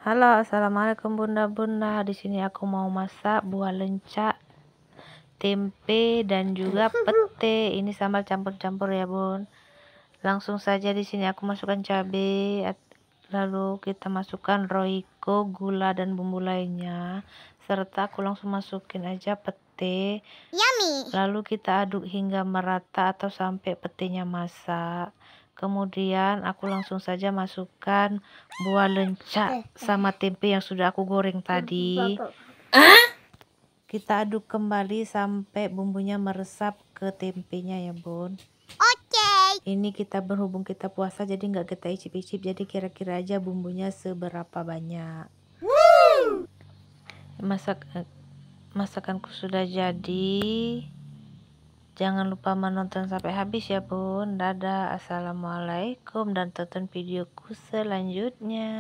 Halo, assalamualaikum bunda-bunda. Di sini aku mau masak buah lencak, tempe dan juga pete. Ini sambal campur-campur ya bun. Langsung saja di sini aku masukkan cabai, lalu kita masukkan roiko, gula dan bumbu lainnya, serta aku langsung masukin aja pete. Yummy. Lalu kita aduk hingga merata atau sampai petenya masak. Kemudian aku langsung saja masukkan buah lencak sama tempe yang sudah aku goreng tadi. Kita aduk kembali sampai bumbunya meresap ke tempenya ya bun. Oke. Ini kita berhubung kita puasa jadi nggak kita icip-icip, jadi kira-kira aja bumbunya seberapa banyak. Masakanku sudah jadi. Jangan lupa menonton sampai habis ya bun. Dadah, assalamualaikum, dan tonton videoku selanjutnya.